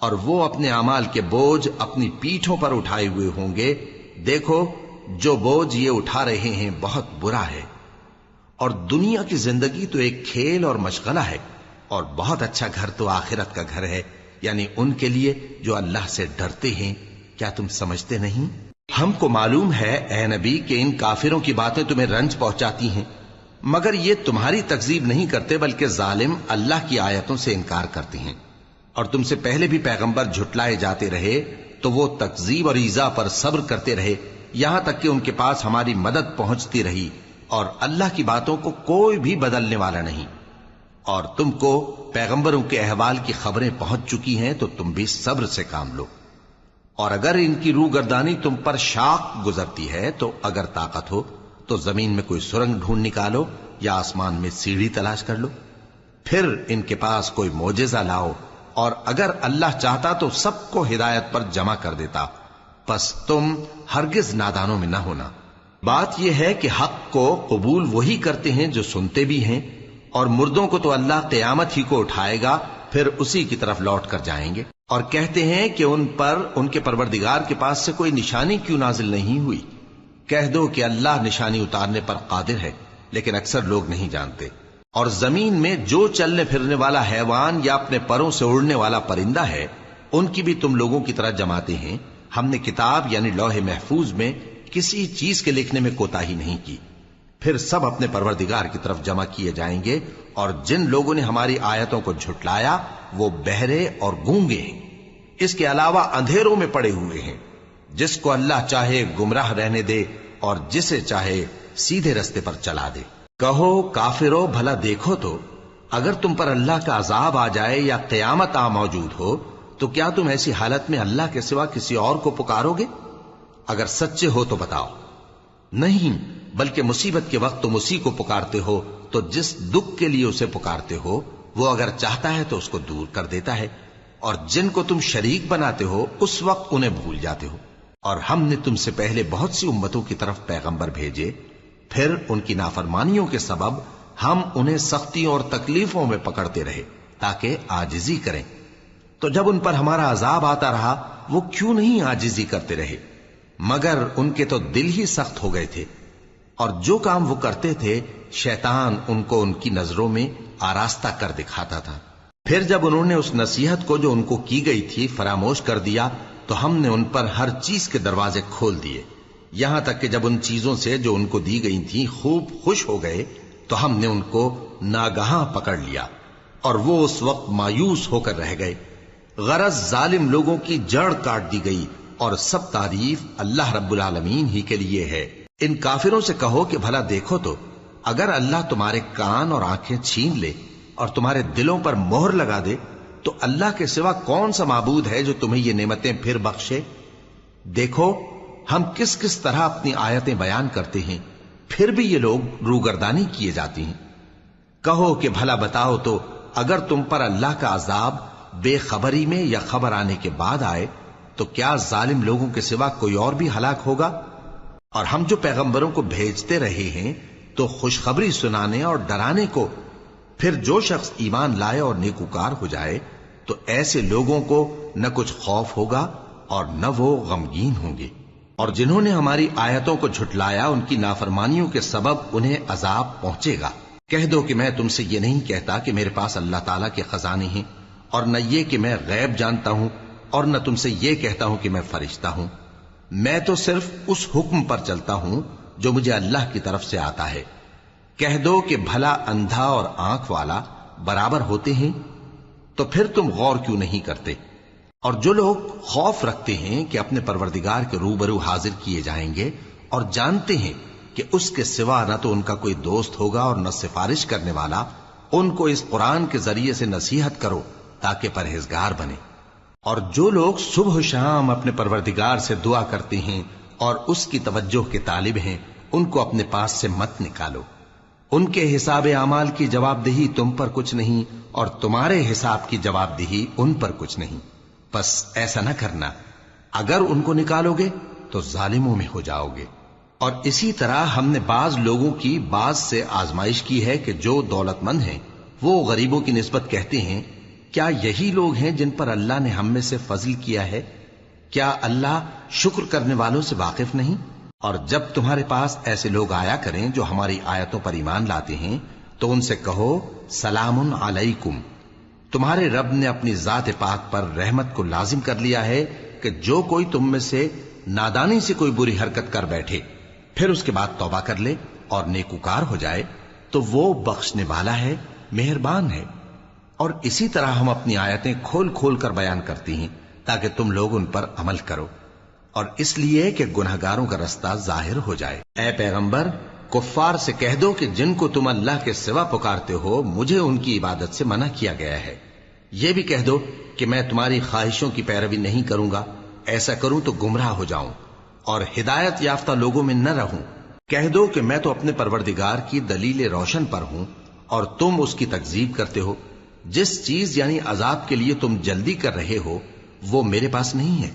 اور وہ اپنے اعمال کے بوجھ اپنی پیٹھوں پر اٹھائے ہوئے ہوں گے۔ دیکھو جو بوجھ یہ اٹھا رہے ہیں بہت برا ہے، اور دنیا کی زندگی تو ایک کھیل اور مشغلہ ہے، اور بہت اچھا گھر تو آخرت کا گھر ہے، یعنی ان کے لیے جو اللہ سے ڈرتے ہیں۔ کیا تم سمجھتے نہیں؟ ہم کو معلوم ہے اے نبی کہ ان کافروں کی باتیں تمہیں رنج پہنچاتی ہیں، مگر یہ تمہاری تکذیب نہیں کرتے بلکہ ظالم اللہ کی آیتوں سے انکار کرتے ہیں، اور تم سے پہلے بھی پیغمبر جھٹلائے جاتے رہے تو وہ تکذیب اور ایذا پر صبر کرتے رہے، یہاں تک کہ ان کے پاس ہماری مدد پہنچتی رہی، اور اللہ کی باتوں کو کوئی بھی بدلنے والا نہیں۔ اور تم کو پیغمبروں کے احوال کی خبریں پہنچ چکی ہیں تو تم بھی صبر سے کام لو، اور اگر ان کی روح گردانی تم پر شاق گزرتی ہے تو اگر طاقت ہو تو زمین میں کوئی سرنگ ڈھونڈ نکالو یا آسمان میں سیڑھی تلاش کر لو، پھر ان کے پاس کوئی معجزہ لاؤ، اور اگر اللہ چاہتا تو سب کو ہدایت پر جمع کر دیتا، پس تم ہرگز نادانوں میں نہ ہونا۔ بات یہ ہے کہ حق کو قبول وہی کرتے ہیں جو سنتے بھی ہیں، اور مردوں کو تو اللہ قیامت ہی کو اٹھائے گا، پھر اسی کی طرف لوٹ کر جائیں گے، اور کہتے ہیں کہ ان پر ان کے پروردگار کے پاس سے کوئی نشانی کیوں نازل نہیں ہوئی۔ کہہ دو کہ اللہ نشانی اتارنے پر قادر ہے، لیکن اکثر لوگ نہیں جانتے۔ اور زمین میں جو چلنے پھرنے والا حیوان یا اپنے پروں سے اڑنے والا پرندہ ہے، ان کی بھی تم لوگوں کی طرح جماتے ہیں۔ ہم نے کتاب یعنی لوح محفوظ میں کسی چیز کے لکھنے میں کوتاہی نہیں کی، پھر سب اپنے پروردگار کی طرف جمع کیے جائیں گے، اور جن لوگوں نے ہماری آیتوں کو جھٹلایا وہ بہرے اور گونگے ہیں، اس کے علاوہ اندھیروں میں پڑے ہوئے ہیں۔ جس کو اللہ چاہے گمراہ رہنے دے اور جسے چاہے سیدھے رستے پر چلا دے۔ کہو کافرو بھلا دیکھو تو اگر تم پر اللہ کا عذاب آ جائے یا قیامت آ موجود ہو تو کیا تم ایسی حالت میں اللہ کے سوا کسی اور کو پکارو گے؟ اگر سچے ہو تو بتاؤ۔ نہیں، بلکہ مصیبت کے وقت تم اسی کو پکارتے ہو، تو جس دکھ کے لیے اسے پکارتے ہو وہ اگر چاہتا ہے تو اس کو دور کر دیتا ہے، اور جن کو تم شریک بناتے ہو اس وقت انہیں بھول جاتے ہو۔ اور ہم نے تم سے پہلے بہت سی امتوں کی طرف پیغمبر بھیجے، پھر ان کی نافرمانیوں کے سبب ہم انہیں سختیوں اور تکلیفوں میں پکڑتے رہے تاکہ عاجزی کریں، تو جب ان پر ہمارا عذاب آتا رہا وہ کیوں نہیں عاجزی کرتے رہے، مگر ان کے تو دل ہی سخت ہو گئے تھے، اور جو کام وہ کرتے تھے شیطان ان کو ان کی نظروں میں آراستہ کر دکھاتا تھا۔ پھر جب انہوں نے اس نصیحت کو جو ان کو کی گئی تھی فراموش کر دیا تو ہم نے ان پر ہر چیز کے دروازے کھول دیے، یہاں تک کہ جب ان چیزوں سے جو ان کو دی گئی تھیں خوب خوش ہو گئے تو ہم نے ان کو ناگہاں پکڑ لیا، اور وہ اس وقت مایوس ہو کر رہ گئے۔ غرض ظالم لوگوں کی جڑ کاٹ دی گئی، اور سب تعریف اللہ رب العالمین ہی کے لیے ہے۔ ان کافروں سے کہو کہ بھلا دیکھو تو اگر اللہ تمہارے کان اور آنکھیں چھین لے اور تمہارے دلوں پر مہر لگا دے تو اللہ کے سوا کون سا معبود ہے جو تمہیں یہ نعمتیں پھر بخشے؟ دیکھو ہم کس کس طرح اپنی آیتیں بیان کرتے ہیں، پھر بھی یہ لوگ روگردانی کیے جاتی ہیں۔ کہو کہ بھلا بتاؤ تو اگر تم پر اللہ کا عذاب بے خبری میں یا خبر آنے کے بعد آئے تو کیا ظالم لوگوں کے سوا کوئی اور بھی ہلاک ہوگا؟ اور ہم جو پیغمبروں کو بھیجتے رہے ہیں تو خوشخبری سنانے اور ڈرانے کو، پھر جو شخص ایمان لائے اور نیکوکار ہو جائے تو ایسے لوگوں کو نہ کچھ خوف ہوگا اور نہ وہ غمگین ہوں گے، اور جنہوں نے ہماری آیتوں کو جھٹلایا ان کی نافرمانیوں کے سبب انہیں عذاب پہنچے گا۔ کہہ دو کہ میں تم سے یہ نہیں کہتا کہ میرے پاس اللہ تعالیٰ کے خزانے ہیں، اور نہ یہ کہ میں غیب جانتا ہوں، اور نہ تم سے یہ کہتا ہوں کہ میں فرشتہ ہوں۔ میں تو صرف اس حکم پر چلتا ہوں جو مجھے اللہ کی طرف سے آتا ہے۔ کہہ دو کہ بھلا اندھا اور آنکھ والا برابر ہوتے ہیں؟ تو پھر تم غور کیوں نہیں کرتے؟ اور جو لوگ خوف رکھتے ہیں کہ اپنے پروردگار کے روبرو حاضر کیے جائیں گے اور جانتے ہیں کہ اس کے سوا نہ تو ان کا کوئی دوست ہوگا اور نہ سفارش کرنے والا، ان کو اس قرآن کے ذریعے سے نصیحت کرو تاکہ پرہیزگار بنے۔ اور جو لوگ صبح و شام اپنے پروردگار سے دعا کرتے ہیں اور اس کی توجہ کے طالب ہیں، ان کو اپنے پاس سے مت نکالو۔ ان کے حساب اعمال کی جواب دہی تم پر کچھ نہیں، اور تمہارے حساب کی جواب دہی ان پر کچھ نہیں، بس ایسا نہ کرنا۔ اگر ان کو نکالو گے تو ظالموں میں ہو جاؤ گے۔ اور اسی طرح ہم نے بعض لوگوں کی بعض سے آزمائش کی ہے کہ جو دولت مند ہیں وہ غریبوں کی نسبت کہتے ہیں کیا یہی لوگ ہیں جن پر اللہ نے ہم میں سے فضل کیا ہے؟ کیا اللہ شکر کرنے والوں سے واقف نہیں؟ اور جب تمہارے پاس ایسے لوگ آیا کریں جو ہماری آیتوں پر ایمان لاتے ہیں تو ان سے کہو سلام علیکم، تمہارے رب نے اپنی ذات پاک پر رحمت کو لازم کر لیا ہے کہ جو کوئی تم میں سے نادانی سے کوئی بری حرکت کر بیٹھے پھر اس کے بعد توبہ کر لے اور نیکوکار ہو جائے تو وہ بخشنے والا ہے، مہربان ہے۔ اور اسی طرح ہم اپنی آیتیں کھول کھول کر بیان کرتی ہیں تاکہ تم لوگ ان پر عمل کرو، اور اس لیے کہ گناہگاروں کا رستہ ظاہر ہو جائے۔ اے پیغمبر، کفار سے کہہ دو کہ جن کو تم اللہ کے سوا پکارتے ہو مجھے ان کی عبادت سے منع کیا گیا ہے۔ یہ بھی کہہ دو کہ میں تمہاری خواہشوں کی پیروی نہیں کروں گا، ایسا کروں تو گمراہ ہو جاؤں اور ہدایت یافتہ لوگوں میں نہ رہوں۔ کہہ دو کہ میں تو اپنے پروردگار کی دلیل روشن پر ہوں اور تم اس کی تکذیب کرتے ہو۔ جس چیز یعنی عذاب کے لیے تم جلدی کر رہے ہو وہ میرے پاس نہیں ہے،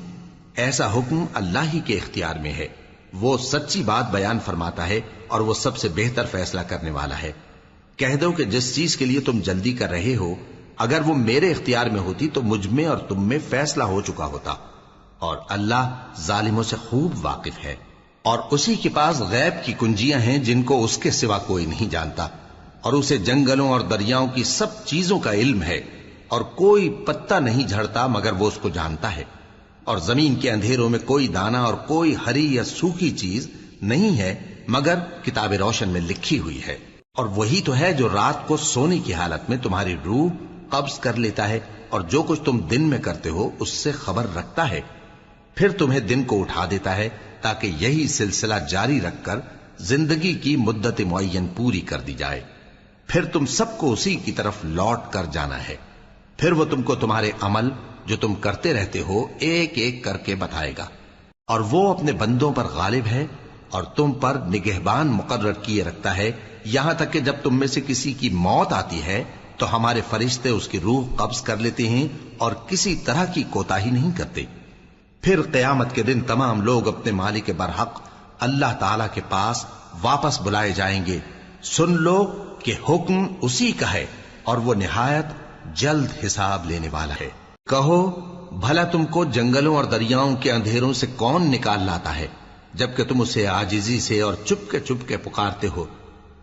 ایسا حکم اللہ ہی کے اختیار میں ہے۔ وہ سچی بات بیان فرماتا ہے اور وہ سب سے بہتر فیصلہ کرنے والا ہے۔ کہہ دو کہ جس چیز کے لیے تم جلدی کر رہے ہو اگر وہ میرے اختیار میں ہوتی تو مجھ میں اور تم میں فیصلہ ہو چکا ہوتا، اور اللہ ظالموں سے خوب واقف ہے۔ اور اسی کے پاس غیب کی کنجیاں ہیں جن کو اس کے سوا کوئی نہیں جانتا، اور اسے جنگلوں اور دریاؤں کی سب چیزوں کا علم ہے، اور کوئی پتا نہیں جھڑتا مگر وہ اس کو جانتا ہے، اور زمین کے اندھیروں میں کوئی دانہ اور کوئی ہری یا سوکھی چیز نہیں ہے مگر کتاب روشن میں لکھی ہوئی ہے۔ اور وہی تو ہے جو رات کو سونے کی حالت میں تمہاری روح قبض کر لیتا ہے اور جو کچھ تم دن میں کرتے ہو اس سے خبر رکھتا ہے، پھر تمہیں دن کو اٹھا دیتا ہے تاکہ یہی سلسلہ جاری رکھ کر زندگی کی مدت معین پوری کر دی جائے، پھر تم سب کو اسی کی طرف لوٹ کر جانا ہے، پھر وہ تم کو تمہارے عمل جو تم کرتے رہتے ہو ایک ایک کر کے بتائے گا، اور وہ اپنے بندوں پر غالب ہے اور تم پر نگہبان مقرر کیے رکھتا ہے، یہاں تک کہ جب تم میں سے کسی کی موت آتی ہے تو ہمارے فرشتے اس کی روح قبض کر لیتے ہیں اور کسی طرح کی کوتاہی نہیں کرتے۔ پھر قیامت کے دن تمام لوگ اپنے مالک برحق اللہ تعالی کے پاس واپس بلائے جائیں گے۔ سن لو کہ حکم اسی کا ہے اور وہ نہایت جلد حساب لینے والا ہے۔ کہو بھلا تم کو جنگلوں اور دریاؤں کے اندھیروں سے کون نکال لاتا ہے جبکہ تم اسے عاجزی سے اور چپ کے پکارتے ہو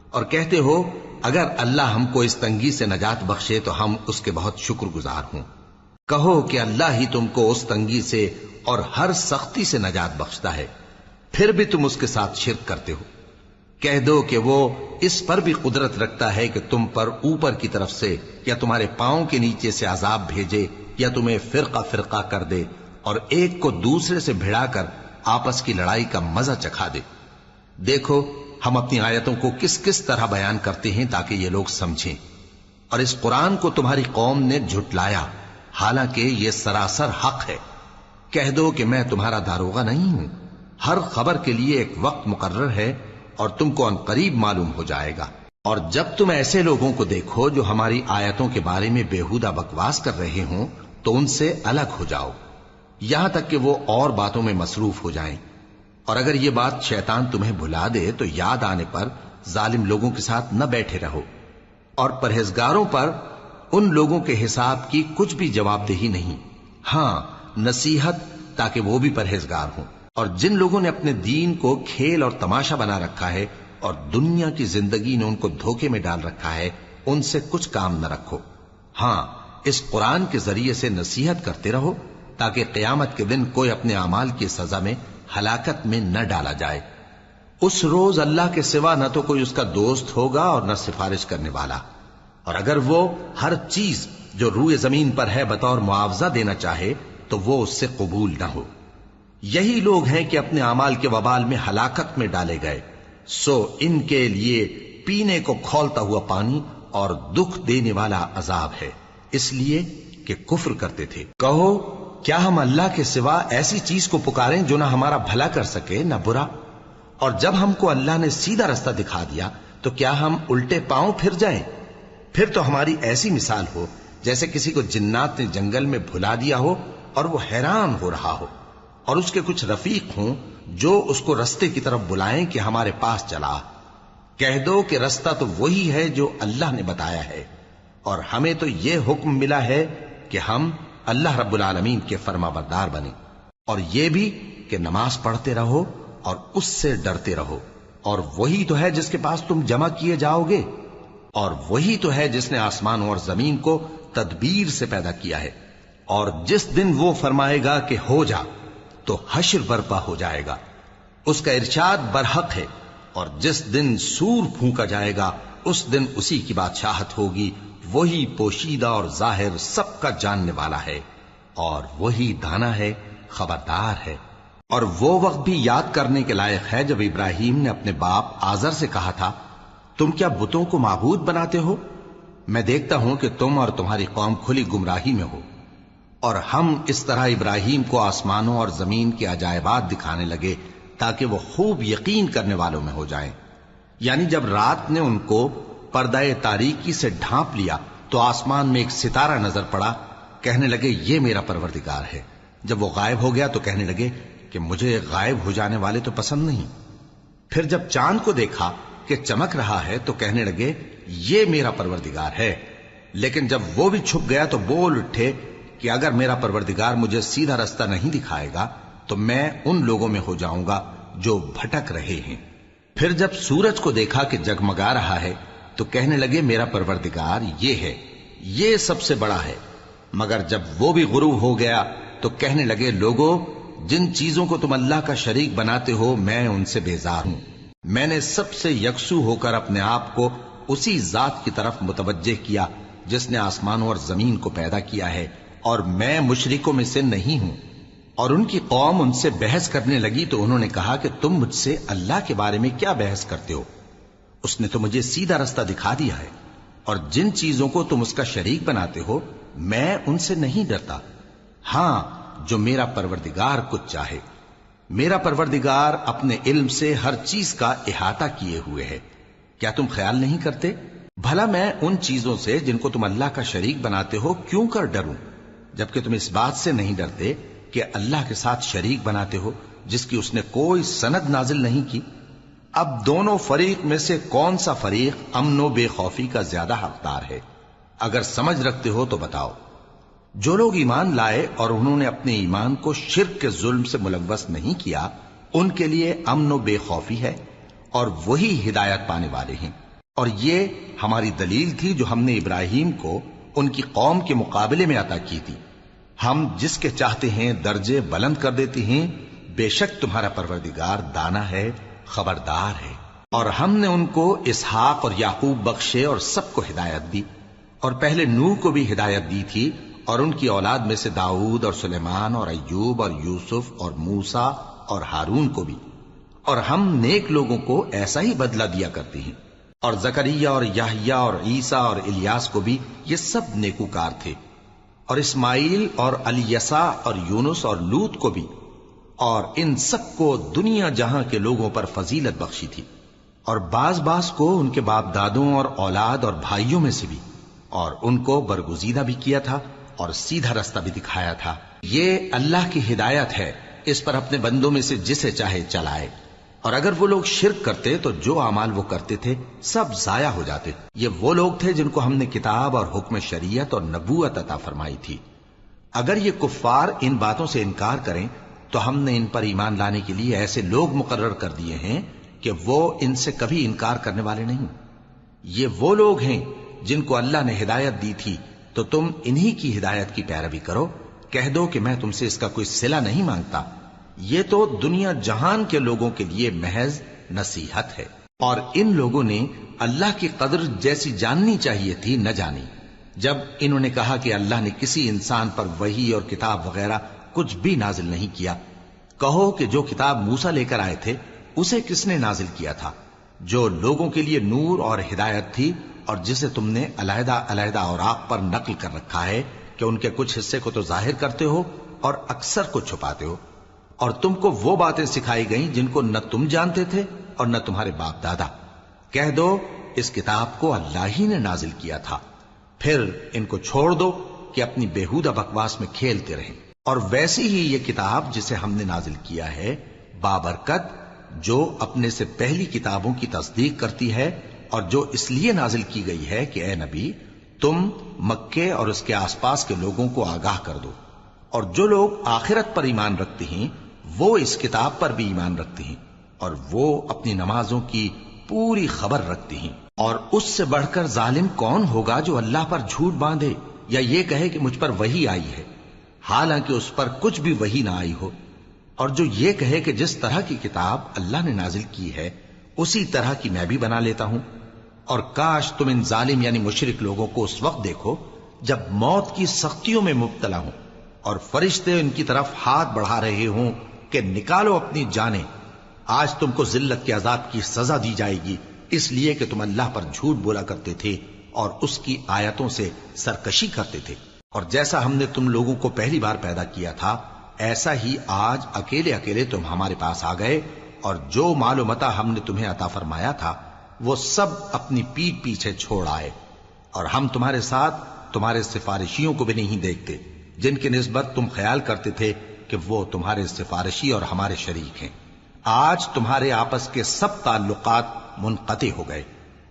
اور کہتے ہو اگر اللہ ہم کو اس تنگی سے نجات بخشے تو ہم اس کے بہت شکر گزار ہوں۔ کہو کہ اللہ ہی تم کو اس تنگی سے اور ہر سختی سے نجات بخشتا ہے، پھر بھی تم اس کے ساتھ شرک کرتے ہو۔ کہہ دو کہ وہ اس پر بھی قدرت رکھتا ہے کہ تم پر اوپر کی طرف سے یا تمہارے پاؤں کے نیچے سے عذاب بھیجے یا تمہیں فرقہ فرقہ کر دے اور ایک کو دوسرے سے بھڑا کر آپس کی لڑائی کا مزہ چکھا دے۔ دیکھو ہم اپنی آیتوں کو کس کس طرح بیان کرتے ہیں تاکہ یہ لوگ سمجھیں، اور اس قرآن کو تمہاری قوم نے جھٹلایا حالانکہ یہ سراسر حق ہے۔ کہہ دو کہ میں تمہارا داروغہ نہیں ہوں، ہر خبر کے لیے ایک وقت مقرر ہے اور تم کو عنقریب معلوم ہو جائے گا۔ اور جب تم ایسے لوگوں کو دیکھو جو ہماری آیتوں کے بارے میں بےہودہ بکواس کر رہے ہوں تو ان سے الگ ہو جاؤ یہاں تک کہ وہ اور باتوں میں مصروف ہو جائیں، اور اگر یہ بات شیطان تمہیں بھلا دے تو یاد آنے پر ظالم لوگوں کے ساتھ نہ بیٹھے رہو، اور پرہیزگاروں پر ان لوگوں کے حساب کی کچھ بھی جواب دہی نہیں، ہاں نصیحت تاکہ وہ بھی پرہیزگار ہوں۔ اور جن لوگوں نے اپنے دین کو کھیل اور تماشا بنا رکھا ہے اور دنیا کی زندگی نے ان کو دھوکے میں ڈال رکھا ہے ان سے کچھ کام نہ رکھو، ہاں اس قرآن کے ذریعے سے نصیحت کرتے رہو تاکہ قیامت کے دن کوئی اپنے اعمال کی سزا میں ہلاکت میں نہ ڈالا جائے۔ اس روز اللہ کے سوا نہ تو کوئی اس کا دوست ہوگا اور نہ سفارش کرنے والا، اور اگر وہ ہر چیز جو روئے زمین پر ہے بطور معاوضہ دینا چاہے تو وہ اس سے قبول نہ ہو۔ یہی لوگ ہیں کہ اپنے اعمال کے وبال میں ہلاکت میں ڈالے گئے، سو ان کے لیے پینے کو کھولتا ہوا پانی اور دکھ دینے والا عذاب ہے، اس لیے کہ کفر کرتے تھے۔ کہو کیا ہم اللہ کے سوا ایسی چیز کو پکاریں جو نہ ہمارا بھلا کر سکے نہ برا؟ اور جب ہم کو اللہ نے سیدھا رستہ دکھا دیا تو کیا ہم الٹے پاؤں پھر جائیں؟ پھر تو ہماری ایسی مثال ہو جیسے کسی کو جنات نے جنگل میں بھلا دیا ہو اور وہ حیران ہو رہا ہو، اور اس کے کچھ رفیق ہوں جو اس کو رستے کی طرف بلائیں کہ ہمارے پاس چلا۔ کہہ دو کہ رستہ تو وہی ہے جو اللہ نے بتایا ہے، اور ہمیں تو یہ حکم ملا ہے کہ ہم اللہ رب العالمین کے فرما بردار بنیں، اور یہ بھی کہ نماز پڑھتے رہو اور اس سے ڈرتے رہو، اور وہی تو ہے جس کے پاس تم جمع کیے جاؤ گے، اور وہی تو ہے جس نے آسمانوں اور زمین کو تدبیر سے پیدا کیا ہے، اور جس دن وہ فرمائے گا کہ ہو جا تو حشر برپا ہو جائے گا، اس کا ارشاد برحق ہے، اور جس دن سور پھونکا جائے گا اس دن اسی کی بادشاہت ہوگی، وہی پوشیدہ اور ظاہر سب کا جاننے والا ہے، اور وہی دانا ہے، خبردار ہے۔ اور وہ وقت بھی یاد کرنے کے لائق ہے جب ابراہیم نے اپنے باپ آزر سے کہا تھا، تم کیا بتوں کو معبود بناتے ہو؟ میں دیکھتا ہوں کہ تم اور تمہاری قوم کھلی گمراہی میں ہو۔ اور ہم اس طرح ابراہیم کو آسمانوں اور زمین کے عجائبات دکھانے لگے تاکہ وہ خوب یقین کرنے والوں میں ہو جائیں۔ یعنی جب رات نے ان کو پردہ تاریکی سے ڈھانپ لیا تو آسمان میں ایک ستارہ نظر پڑا، کہنے لگے یہ میرا پروردگار ہے۔ جب وہ غائب ہو گیا تو کہنے لگے کہ مجھے غائب ہو جانے والے تو پسند نہیں۔ پھر جب چاند کو دیکھا کہ چمک رہا ہے تو کہنے لگے یہ میرا پروردگار ہے۔ لیکن جب وہ بھی چھپ گیا تو بول اٹھے کہ اگر میرا پروردگار مجھے سیدھا رستہ نہیں دکھائے گا تو میں ان لوگوں میں ہو جاؤں گا جو بھٹک رہے ہیں۔ پھر جب سورج کو دیکھا کہ جگمگا رہا ہے تو کہنے لگے میرا پروردگار یہ ہے، یہ سب سے بڑا ہے۔ مگر جب وہ بھی غروب ہو گیا تو کہنے لگے لوگو، جن چیزوں کو تم اللہ کا شریک بناتے ہو میں ان سے بیزار ہوں۔ میں نے سب سے یکسو ہو کر اپنے آپ کو اسی ذات کی طرف متوجہ کیا جس نے آسمانوں اور زمین کو پیدا کیا ہے، اور میں مشرکوں میں سے نہیں ہوں۔ اور ان کی قوم ان سے بحث کرنے لگی تو انہوں نے کہا کہ تم مجھ سے اللہ کے بارے میں کیا بحث کرتے ہو؟ اس نے تو مجھے سیدھا رستہ دکھا دیا ہے، اور جن چیزوں کو تم اس کا شریک بناتے ہو میں ان سے نہیں ڈرتا، ہاں جو میرا پروردگار کچھ چاہے۔ میرا پروردگار اپنے علم سے ہر چیز کا احاطہ کیے ہوئے ہے۔ کیا تم خیال نہیں کرتے؟ بھلا میں ان چیزوں سے جن کو تم اللہ کا شریک بناتے ہو کیوں کر ڈروں، جبکہ تم اس بات سے نہیں ڈرتے کہ اللہ کے ساتھ شریک بناتے ہو جس کی اس نے کوئی سند نازل نہیں کی۔ اب دونوں فریق میں سے کون سا فریق امن و بے خوفی کا زیادہ حقدار ہے؟ اگر سمجھ رکھتے ہو تو بتاؤ۔ جو لوگ ایمان لائے اور انہوں نے اپنے ایمان کو شرک کے ظلم سے ملوث نہیں کیا، ان کے لیے امن و بے خوفی ہے، اور وہی ہدایت پانے والے ہیں۔ اور یہ ہماری دلیل تھی جو ہم نے ابراہیم کو ان کی قوم کے مقابلے میں عطا کی تھی۔ ہم جس کے چاہتے ہیں درجے بلند کر دیتے ہیں، بے شک تمہارا پروردگار دانا ہے، خبردار ہے۔ اور ہم نے ان کو اسحاق اور یعقوب بخشے اور سب کو ہدایت دی، اور پہلے نوح کو بھی ہدایت دی تھی، اور ان کی اولاد میں سے داؤد اور سلیمان اور ایوب اور یوسف اور موسیٰ اور ہارون کو بھی۔ اور ہم نیک لوگوں کو ایسا ہی بدلہ دیا کرتے ہیں۔ اور زکریا اور یحییٰ اور عیسیٰ اور الیاس کو بھی، یہ سب نیکوکار تھے۔ اور اسماعیل اور الیسع اور یونس اور لوط کو بھی، اور ان سب کو دنیا جہاں کے لوگوں پر فضیلت بخشی تھی، اور بعض کو ان کے باپ دادوں اور اولاد اور بھائیوں میں سے بھی، اور ان کو برگزیدہ بھی کیا تھا اور سیدھا رستہ بھی دکھایا تھا۔ یہ اللہ کی ہدایت ہے، اس پر اپنے بندوں میں سے جسے چاہے چلائے۔ اور اگر وہ لوگ شرک کرتے تو جو اعمال وہ کرتے تھے سب ضائع ہو جاتے۔ یہ وہ لوگ تھے جن کو ہم نے کتاب اور حکم شریعت اور نبوت عطا فرمائی تھی۔ اگر یہ کفار ان باتوں سے انکار کریں تو ہم نے ان پر ایمان لانے کے لیے ایسے لوگ مقرر کر دیے ہیں کہ وہ ان سے کبھی انکار کرنے والے نہیں۔ یہ وہ لوگ ہیں جن کو اللہ نے ہدایت دی تھی، تو تم انہی کی ہدایت کی پیروی کرو۔ کہہ دو کہ میں تم سے اس کا کوئی صلہ نہیں مانگتا، یہ تو دنیا جہان کے لوگوں کے لیے محض نصیحت ہے۔ اور ان لوگوں نے اللہ کی قدر جیسی جاننی چاہیے تھی نہ جانی۔ جب انہوں نے کہا کہ اللہ نے کسی انسان پر وحی اور کتاب وغیرہ کچھ بھی نازل نہیں کیا، کہو کہ جو کتاب موسیٰ لے کر آئے تھے اسے کس نے نازل کیا تھا، جو لوگوں کے لیے نور اور ہدایت تھی، اور جسے تم نے علیحدہ علیحدہ اوراق پر نقل کر رکھا ہے کہ ان کے کچھ حصے کو تو ظاہر کرتے ہو اور اکثر کو چھپاتے ہو۔ اور تم کو وہ باتیں سکھائی گئیں جن کو نہ تم جانتے تھے اور نہ تمہارے باپ دادا۔ کہہ دو اس کتاب کو اللہ ہی نے نازل کیا تھا، پھر ان کو چھوڑ دو کہ اپنی بیہودہ بکواس میں کھیلتے رہیں۔ اور ویسی ہی یہ کتاب جسے ہم نے نازل کیا ہے بابرکت، جو اپنے سے پہلی کتابوں کی تصدیق کرتی ہے، اور جو اس لیے نازل کی گئی ہے کہ اے نبی تم مکے اور اس کے آس پاس کے لوگوں کو آگاہ کر دو، اور جو لوگ آخرت پر ایمان رکھتے ہیں وہ اس کتاب پر بھی ایمان رکھتے ہیں، اور وہ اپنی نمازوں کی پوری خبر رکھتے ہیں۔ اور اس سے بڑھ کر ظالم کون ہوگا جو اللہ پر جھوٹ باندھے یا یہ کہے کہ مجھ پر وحی آئی ہے، حالانکہ اس پر کچھ بھی وحی نہ آئی ہو، اور جو یہ کہے کہ جس طرح کی کتاب اللہ نے نازل کی ہے اسی طرح کی میں بھی بنا لیتا ہوں۔ اور کاش تم ان ظالم یعنی مشرک لوگوں کو اس وقت دیکھو جب موت کی سختیوں میں مبتلا ہوں اور فرشتے ان کی طرف ہاتھ بڑھا رہے ہوں کہ نکالو اپنی جانیں، آج تم کو ذلت کے عذاب کی سزا دی جائے گی، اس لیے کہ تم اللہ پر جھوٹ بولا کرتے تھے اور اس کی آیتوں سے سرکشی کرتے تھے۔ اور جیسا ہم نے تم لوگوں کو پہلی بار پیدا کیا تھا ایسا ہی آج اکیلے اکیلے تم ہمارے پاس آ گئے، اور جو مال و متاع ہم نے تمہیں عطا فرمایا تھا وہ سب اپنی پیٹھ پیچھے چھوڑ آئے، اور ہم تمہارے ساتھ تمہارے سفارشیوں کو بھی نہیں دیکھتے جن کی نسبت تم خیال کرتے تھے کہ وہ تمہارے سفارشی اور ہمارے شریک ہیں۔ آج تمہارے آپس کے سب تعلقات منقطع ہو گئے،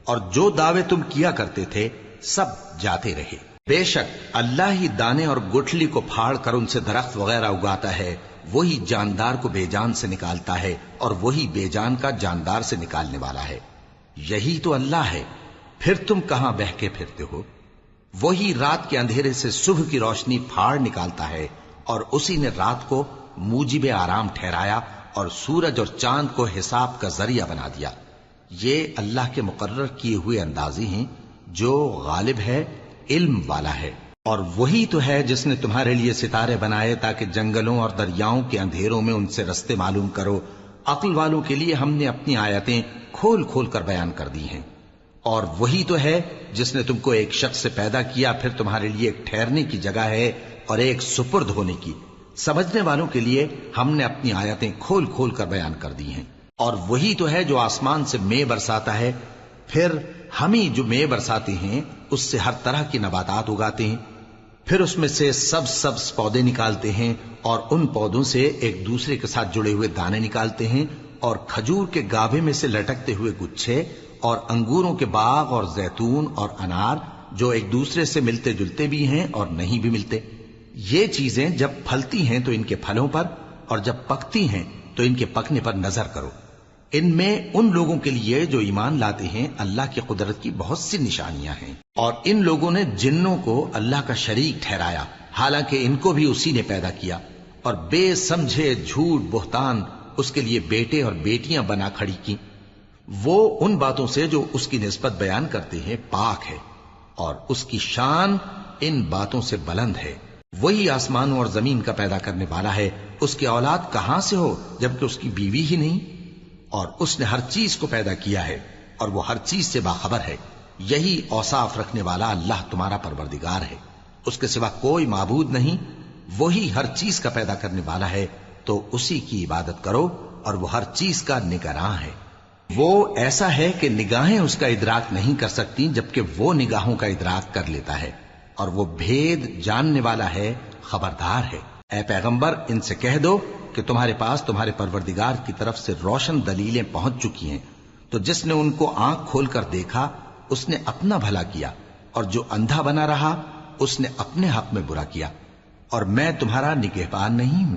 اور جو دعوے تم کیا کرتے تھے سب جاتے رہے۔ بے شک اللہ ہی دانے اور گٹھلی کو پھاڑ کر ان سے درخت وغیرہ اگاتا ہے، وہی جاندار کو بے جان سے نکالتا ہے اور وہی بے جان کا جاندار سے نکالنے والا ہے۔ یہی تو اللہ ہے، پھر تم کہاں بہکے پھرتے ہو؟ وہی رات کے اندھیرے سے صبح کی روشنی پھاڑ نکالتا ہے، اور اسی نے رات کو موجب آرام ٹھہرایا اور سورج اور چاند کو حساب کا ذریعہ بنا دیا۔ یہ اللہ کے مقرر کیے ہوئے اندازے ہیں جو غالب ہے، علم والا ہے۔ اور وہی تو ہے جس نے تمہارے لیے ستارے بنائے تاکہ جنگلوں اور دریاؤں کے اندھیروں میں ان سے رستے معلوم کرو۔ عقل والوں کے لیے ہم نے اپنی آیتیں کھول کھول کر بیان کر دی ہیں۔ اور وہی تو ہے جس نے تم کو ایک شخص سے پیدا کیا، پھر تمہارے لیے ایک ٹھہرنے کی جگہ ہے اور ایک سپرد ہونے کی۔ سمجھنے والوں کے لیے ہم نے اپنی آیتیں کھول کھول کر بیان کر دی ہیں۔ اور وہی تو ہے جو آسمان سے مے برساتا ہے، پھر ہم ہی جو مے برساتے ہیں اس سے ہر طرح کی نباتات اگاتے ہیں، پھر اس میں سے سبز پودے نکالتے ہیں، اور ان پودوں سے ایک دوسرے کے ساتھ جڑے ہوئے دانے نکالتے ہیں، اور کھجور کے گابھے میں سے لٹکتے ہوئے گچھے، اور انگوروں کے باغ اور زیتون اور انار جو ایک دوسرے سے ملتے جلتے بھی ہیں اور نہیں بھی ملتے۔ یہ چیزیں جب پھلتی ہیں تو ان کے پھلوں پر، اور جب پکتی ہیں تو ان کے پکنے پر نظر کرو۔ ان میں ان لوگوں کے لیے جو ایمان لاتے ہیں اللہ کی قدرت کی بہت سی نشانیاں ہیں۔ اور ان لوگوں نے جنوں کو اللہ کا شریک ٹھہرایا، حالانکہ ان کو بھی اسی نے پیدا کیا، اور بے سمجھے جھوٹ بہتان اس کے لیے بیٹے اور بیٹیاں بنا کھڑی کی۔ وہ ان باتوں سے جو اس کی نسبت بیان کرتے ہیں پاک ہے، اور اس کی شان ان باتوں سے بلند ہے۔ وہی آسمانوں اور زمین کا پیدا کرنے والا ہے، اس کی اولاد کہاں سے ہو جبکہ اس کی بیوی ہی نہیں؟ اور اس نے ہر چیز کو پیدا کیا ہے اور وہ ہر چیز سے باخبر ہے۔ یہی اوصاف رکھنے والا اللہ تمہارا پروردگار ہے، اس کے سوا کوئی معبود نہیں۔ وہی ہر چیز کا پیدا کرنے والا ہے، تو اسی کی عبادت کرو، اور وہ ہر چیز کا نگراں ہے۔ وہ ایسا ہے کہ نگاہیں اس کا ادراک نہیں کر سکتی جبکہ وہ نگاہوں کا ادراک کر لیتا ہے، اور وہ بھید جاننے والا ہے، خبردار ہے۔ اے پیغمبر ان سے کہہ دو کہ تمہارے پاس تمہارے پروردگار کی طرف سے روشن دلیلیں پہنچ چکی ہیں، تو جس نے ان کو آنکھ کھول کر دیکھا اس نے اپنا بھلا کیا، اور جو اندھا بنا رہا اس نے اپنے حق میں برا کیا، اور میں تمہارا نگہبان نہیں ہوں۔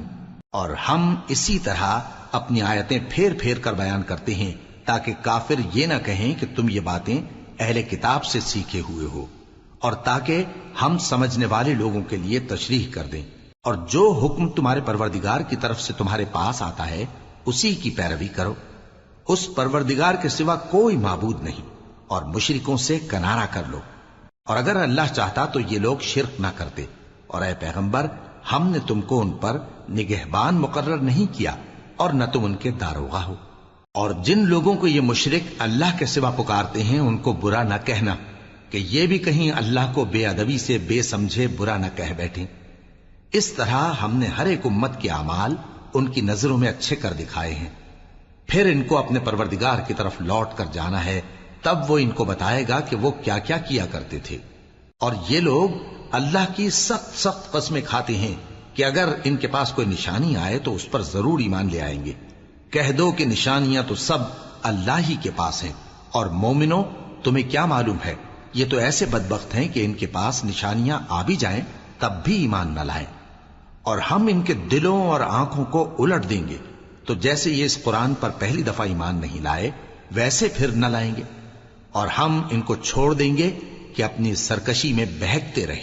اور ہم اسی طرح اپنی آیتیں پھیر پھیر کر بیان کرتے ہیں تاکہ کافر یہ نہ کہیں کہ تم یہ باتیں اہل کتاب سے سیکھے ہوئے ہو، اور تاکہ ہم سمجھنے والے لوگوں کے لیے تشریح کر دیں۔ اور جو حکم تمہارے پروردگار کی طرف سے تمہارے پاس آتا ہے اسی کی پیروی کرو، اس پروردگار کے سوا کوئی معبود نہیں، اور مشرکوں سے کنارہ کر لو۔ اور اگر اللہ چاہتا تو یہ لوگ شرک نہ کرتے، اور اے پیغمبر ہم نے تم کو ان پر نگہبان مقرر نہیں کیا، اور نہ تم ان کے داروغہ ہو۔ اور جن لوگوں کو یہ مشرک اللہ کے سوا پکارتے ہیں ان کو برا نہ کہنا کہ یہ بھی کہیں اللہ کو بے ادبی سے بے سمجھے برا نہ کہہ بیٹھیں۔ اس طرح ہم نے ہر ایک امت کے اعمال ان کی نظروں میں اچھے کر دکھائے ہیں، پھر ان کو اپنے پروردگار کی طرف لوٹ کر جانا ہے، تب وہ ان کو بتائے گا کہ وہ کیا کیا کیا کرتے تھے۔ اور یہ لوگ اللہ کی سخت سخت قسمیں کھاتے ہیں کہ اگر ان کے پاس کوئی نشانی آئے تو اس پر ضرور ایمان لے آئیں گے۔ کہہ دو کہ نشانیاں تو سب اللہ ہی کے پاس ہیں، اور مومنوں تمہیں کیا معلوم ہے یہ تو ایسے بدبخت ہیں کہ ان کے پاس نشانیاں آ بھی جائیں تب بھی ایمان نہ لائیں، اور ہم ان کے دلوں اور آنکھوں کو الٹ دیں گے، تو جیسے یہ اس قرآن پر پہلی دفعہ ایمان نہیں لائے ویسے پھر نہ لائیں گے، اور ہم ان کو چھوڑ دیں گے کہ اپنی سرکشی میں بہکتے رہیں۔